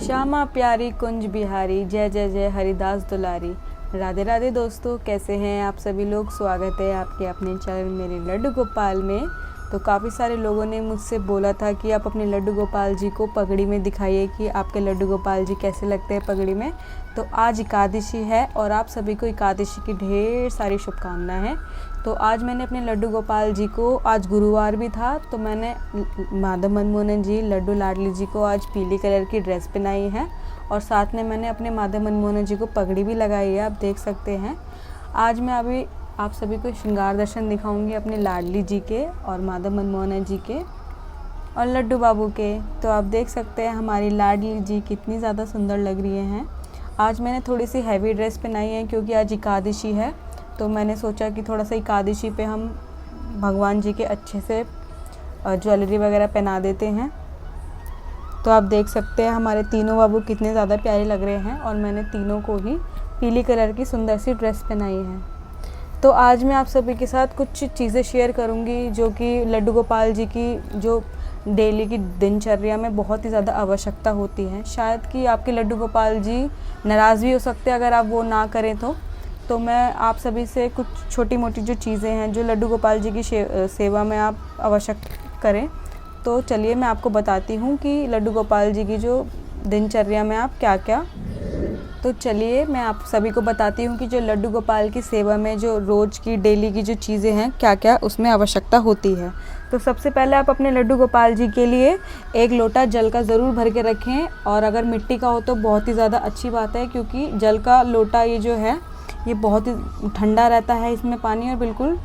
श्यामा प्यारी कुंज बिहारी, जय जय जय हरिदास दुलारी। राधे राधे दोस्तों, कैसे हैं आप सभी लोग। स्वागत है आपके अपने चैनल मेरे लड्डू गोपाल में। तो काफ़ी सारे लोगों ने मुझसे बोला था कि आप अपने लड्डू गोपाल जी को पगड़ी में दिखाइए कि आपके लड्डू गोपाल जी कैसे लगते हैं पगड़ी में। तो आज एकादशी है और आप सभी को एकादशी की ढेर सारी शुभकामनाएं हैं। तो आज मैंने अपने लड्डू गोपाल जी को, आज गुरुवार भी था, तो मैंने माधव मनमोहन जी लड्डू लाडली जी को आज पीली कलर की ड्रेस पहनाई है और साथ में मैंने अपने माधव मनमोहन जी को पगड़ी भी लगाई है, आप देख सकते हैं। आज मैं अभी आप सभी को श्रृंगार दर्शन दिखाऊंगी अपने लाडली जी के और माधव मनमोहन जी के और लड्डू बाबू के। तो आप देख सकते हैं हमारी लाडली जी कितनी ज़्यादा सुंदर लग रही हैं। आज मैंने थोड़ी सी हैवी ड्रेस पहनाई है क्योंकि आज एकादशी है, तो मैंने सोचा कि थोड़ा सा एकादशी पे हम भगवान जी के अच्छे से ज्वेलरी वगैरह पहना देते हैं। तो आप देख सकते हैं हमारे तीनों बाबू कितने ज़्यादा प्यारे लग रहे हैं और मैंने तीनों को ही पीली कलर की सुंदर सी ड्रेस पहनाई है। तो आज मैं आप सभी के साथ कुछ चीज़ें शेयर करूंगी जो कि लड्डू गोपाल जी की जो डेली की दिनचर्या में बहुत ही ज़्यादा आवश्यकता होती है। शायद कि आपके लड्डू गोपाल जी नाराज़ भी हो सकते हैं अगर आप वो ना करें तो मैं आप सभी से कुछ छोटी मोटी जो चीज़ें हैं जो लड्डू गोपाल जी की सेवा में आप आवश्यक करें। तो चलिए मैं आपको बताती हूँ कि लड्डू गोपाल जी की जो दिनचर्या में आप क्या क्या तो चलिए मैं आप सभी को बताती हूँ कि जो लड्डू गोपाल की सेवा में जो रोज़ की डेली की जो चीज़ें हैं क्या क्या उसमें आवश्यकता होती है। तो सबसे पहले आप अपने लड्डू गोपाल जी के लिए एक लोटा जल का ज़रूर भर के रखें और अगर मिट्टी का हो तो बहुत ही ज़्यादा अच्छी बात है, क्योंकि जल का लोटा ये जो है ये बहुत ही ठंडा रहता है इसमें पानी, और बिल्कुल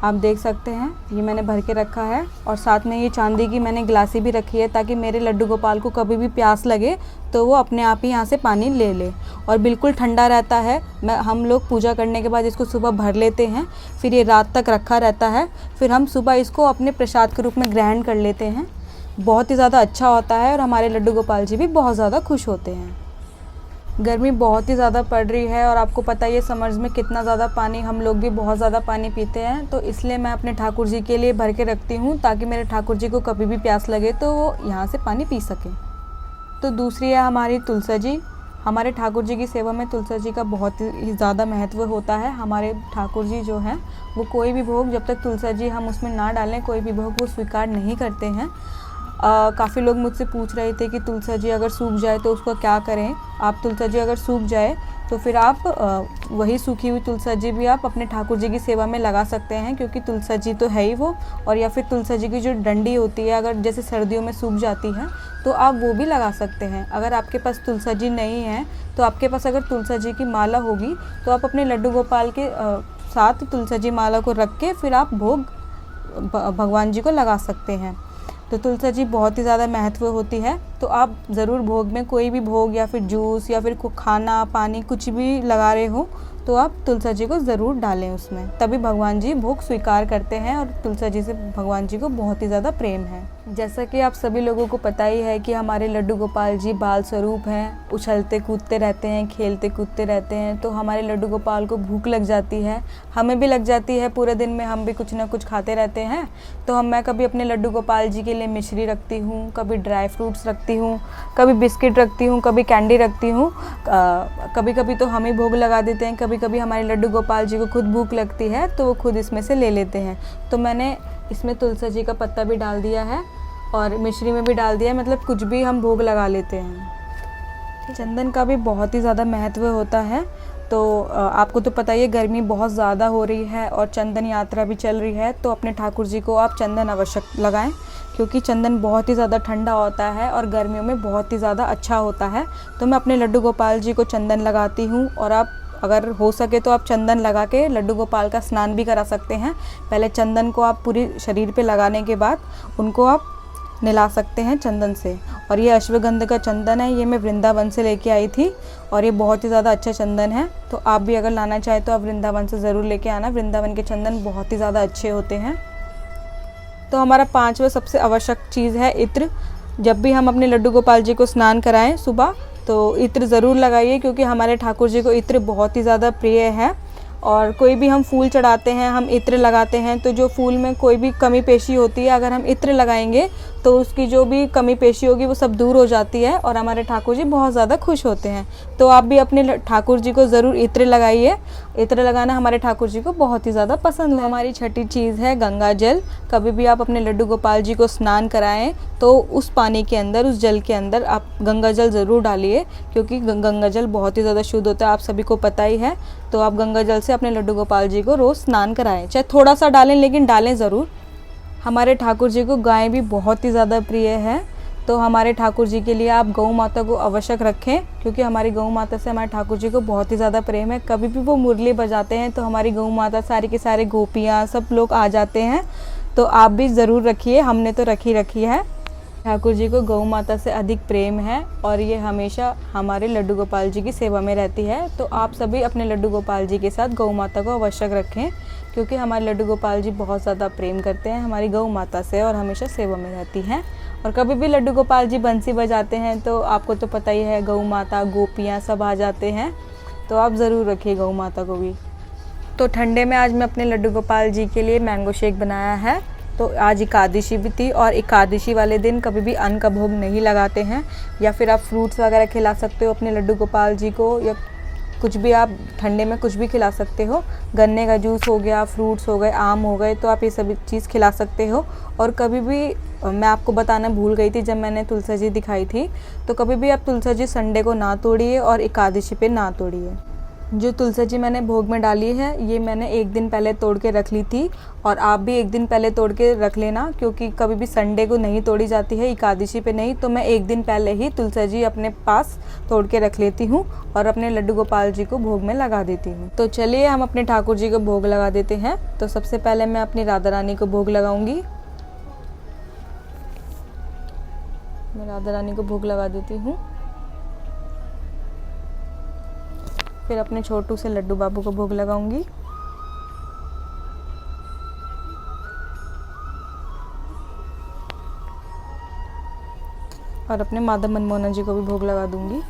आप देख सकते हैं ये मैंने भर के रखा है। और साथ में ये चांदी की मैंने गिलासी भी रखी है ताकि मेरे लड्डू गोपाल को कभी भी प्यास लगे तो वो अपने आप ही यहाँ से पानी ले ले, और बिल्कुल ठंडा रहता है। हम लोग पूजा करने के बाद इसको सुबह भर लेते हैं, फिर ये रात तक रखा रहता है, फिर हम सुबह इसको अपने प्रसाद के रूप में ग्रहण कर लेते हैं। बहुत ही ज़्यादा अच्छा होता है और हमारे लड्डू गोपाल जी भी बहुत ज़्यादा खुश होते हैं। गर्मी बहुत ही ज़्यादा पड़ रही है और आपको पता ही है समर्स में कितना ज़्यादा पानी, हम लोग भी बहुत ज़्यादा पानी पीते हैं, तो इसलिए मैं अपने ठाकुर जी के लिए भर के रखती हूँ ताकि मेरे ठाकुर जी को कभी भी प्यास लगे तो वो यहाँ से पानी पी सकें। तो दूसरी है हमारी तुलसी जी। हमारे ठाकुर जी की सेवा में तुलसी जी का बहुत ही ज़्यादा महत्व होता है। हमारे ठाकुर जी जो हैं वो कोई भी भोग जब तक तुलसी जी हम उसमें ना डालें कोई भी भोग वो स्वीकार नहीं करते हैं। काफ़ी लोग मुझसे पूछ रहे थे कि तुलसी जी अगर सूख जाए तो उसको क्या करें। आप तुलसी जी अगर सूख जाए तो फिर आप वही सूखी हुई तुलसी जी भी आप अपने ठाकुर जी की सेवा में लगा सकते हैं, क्योंकि तुलसी जी तो है ही वो। और या फिर तुलसी जी की जो डंडी होती है अगर जैसे सर्दियों में सूख जाती है तो आप वो भी लगा सकते हैं। अगर आपके पास तुलसी जी नहीं है तो आपके पास अगर तुलसी जी की माला होगी तो आप अपने लड्डू गोपाल के साथ तुलसी जी माला को रख के फिर आप भोग भगवान जी को लगा सकते हैं। तो तुलसी जी बहुत ही ज़्यादा महत्व होती है। तो आप ज़रूर भोग में कोई भी भोग या फिर जूस या फिर खाना पानी कुछ भी लगा रहे हो तो आप तुलसी जी को ज़रूर डालें उसमें, तभी भगवान जी भोग स्वीकार करते हैं। और तुलसी जी से भगवान जी को बहुत ही ज़्यादा प्रेम है। जैसा कि आप सभी लोगों को पता ही है कि हमारे लड्डू गोपाल जी बाल स्वरूप हैं, उछलते कूदते रहते हैं, खेलते कूदते रहते हैं। तो हमारे लड्डू गोपाल को भूख लग जाती है, हमें भी लग जाती है, पूरे दिन में हम भी कुछ ना कुछ खाते रहते हैं। तो मैं कभी अपने लड्डू गोपाल जी के लिए मिश्री रखती हूँ, कभी ड्राई फ्रूट्स रखती हूँ, कभी बिस्किट रखती हूँ, कभी कैंडी रखती हूँ। कभी कभी तो हम ही भोग लगा देते हैं, कभी कभी हमारे लड्डू गोपाल जी को खुद भूख लगती है तो वो खुद इसमें से ले लेते हैं। तो मैंने इसमें तुलसी जी का पत्ता भी डाल दिया है और मिश्री में भी डाल दिया है, मतलब कुछ भी हम भोग लगा लेते हैं। चंदन का भी बहुत ही ज़्यादा महत्व होता है। तो आपको तो पता ही है गर्मी बहुत ज़्यादा हो रही है और चंदन यात्रा भी चल रही है, तो अपने ठाकुर जी को आप चंदन अवश्य लगाएं, क्योंकि चंदन बहुत ही ज़्यादा ठंडा होता है और गर्मियों में बहुत ही ज़्यादा अच्छा होता है। तो मैं अपने लड्डू गोपाल जी को चंदन लगाती हूँ। और आप अगर हो सके तो आप चंदन लगा के लड्डू गोपाल का स्नान भी करा सकते हैं। पहले चंदन को आप पूरी शरीर पे लगाने के बाद उनको आप नहला सकते हैं चंदन से। और ये अश्वगंध का चंदन है, ये मैं वृंदावन से लेके आई थी और ये बहुत ही ज़्यादा अच्छा चंदन है। तो आप भी अगर लाना चाहें तो आप वृंदावन से ज़रूर लेके आना, वृंदावन के चंदन बहुत ही ज़्यादा अच्छे होते हैं। तो हमारा 5वां सबसे आवश्यक चीज़ है इत्र। जब भी हम अपने लड्डू गोपाल जी को स्नान कराएं सुबह तो इत्र ज़रूर लगाइए, क्योंकि हमारे ठाकुर जी को इत्र बहुत ही ज़्यादा प्रिय है। और कोई भी हम फूल चढ़ाते हैं, हम इत्र लगाते हैं, तो जो फूल में कोई भी कमी पेशी होती है, अगर हम इत्र लगाएंगे तो उसकी जो भी कमी पेशी होगी वो सब दूर हो जाती है और हमारे ठाकुर जी बहुत ज़्यादा खुश होते हैं। तो आप भी अपने ठाकुर जी को ज़रूर इत्र लगाइए। इत्र लगाना हमारे ठाकुर जी को बहुत ही ज़्यादा पसंद है। हमारी छठी चीज़ है गंगा जल। कभी भी आप अपने लड्डू गोपाल जी को स्नान कराएं तो उस पानी के अंदर, उस जल के अंदर आप गंगा जल ज़रूर डालिए, क्योंकि गंगा जल बहुत ही ज़्यादा शुद्ध होता है, आप सभी को पता ही है। तो आप गंगा जल से अपने लड्डू गोपाल जी को रोज़ स्नान कराएं, चाहे थोड़ा सा डालें लेकिन डालें ज़रूर। हमारे ठाकुर जी को गाय भी बहुत ही ज़्यादा प्रिय है, तो हमारे ठाकुर जी के लिए आप गौ माता को आवश्यक रखें, क्योंकि हमारी गौ माता से हमारे ठाकुर जी को बहुत ही ज़्यादा प्रेम है। कभी भी वो मुरली बजाते हैं तो हमारी गौ माता, सारी के सारे गोपियाँ सब लोग आ जाते हैं। तो आप भी ज़रूर रखिए, हमने तो रखी है। ठाकुर जी को गौ माता से अधिक प्रेम है और ये हमेशा हमारे लड्डू गोपाल जी की सेवा में रहती है। तो आप सभी अपने लड्डू गोपाल जी के साथ गौ माता को आवश्यक रखें, क्योंकि हमारे लड्डू गोपाल जी बहुत ज़्यादा प्रेम करते हैं हमारी गौ माता से और हमेशा सेवा में रहती हैं। और कभी भी लड्डू गोपाल जी बंसी बजाते हैं तो आपको तो पता ही है, गौ माता, गोपियाँ सब आ जाते हैं। तो आप ज़रूर रखिए गौ माता को भी। तो ठंडे में आज मैं अपने लड्डू गोपाल जी के लिए मैंगो शेक बनाया है। तो आज एकादशी भी थी और एकादशी वाले दिन कभी भी अन्न का भोग नहीं लगाते हैं, या फिर आप फ्रूट्स वगैरह खिला सकते हो अपने लड्डू गोपाल जी को, या कुछ भी आप ठंडे में कुछ भी खिला सकते हो। गन्ने का जूस हो गया, फ्रूट्स हो गए, आम हो गए, तो आप ये सभी चीज़ खिला सकते हो। और कभी भी मैं आपको बताना भूल गई थी जब मैंने तुलसी जी दिखाई थी, तो कभी भी आप तुलसी जी संडे को ना तोड़िए और एकादशी पे ना तोड़िए। जो तुलसी जी मैंने भोग में डाली है ये मैंने एक दिन पहले तोड़ के रख ली थी, और आप भी एक दिन पहले तोड़ के रख लेना, क्योंकि कभी भी संडे को नहीं तोड़ी जाती है, एकादशी पे नहीं। तो मैं एक दिन पहले ही तुलसी जी अपने पास तोड़ के रख लेती हूँ और अपने लड्डू गोपाल जी को भोग में लगा देती हूँ। तो चलिए हम अपने ठाकुर जी को भोग लगा देते हैं। तो सबसे पहले मैं अपनी राधा रानी को भोग लगाऊंगी। मैं राधा रानी को भोग लगा देती हूँ। फिर अपने छोटू से लड्डू बाबू को भोग लगाऊंगी। और अपने माधव मनमोहन जी को भी भोग लगा दूंगी।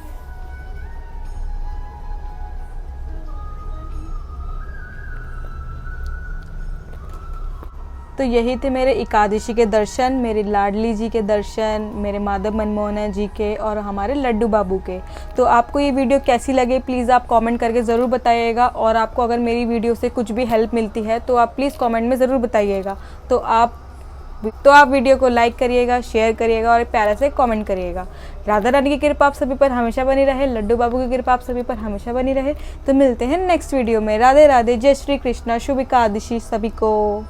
तो यही थे मेरे एकादशी के दर्शन, मेरी लाडली जी के दर्शन, मेरे माधव मनमोहन जी के और हमारे लड्डू बाबू के। तो आपको ये वीडियो कैसी लगे प्लीज़ आप कमेंट करके ज़रूर बताइएगा। और आपको अगर मेरी वीडियो से कुछ भी हेल्प मिलती है तो आप प्लीज़ कमेंट में ज़रूर बताइएगा। तो आप वीडियो को लाइक करिएगा, शेयर करिएगा और प्यारे से कमेंट करिएगा। राधा रानी की कृपा आप सभी पर हमेशा बनी रहे, लड्डू बाबू की कृपा आप सभी पर हमेशा बनी रहे। तो मिलते हैं नेक्स्ट वीडियो में। राधे राधे, जय श्री कृष्णा, शुभ एकादशी सभी को।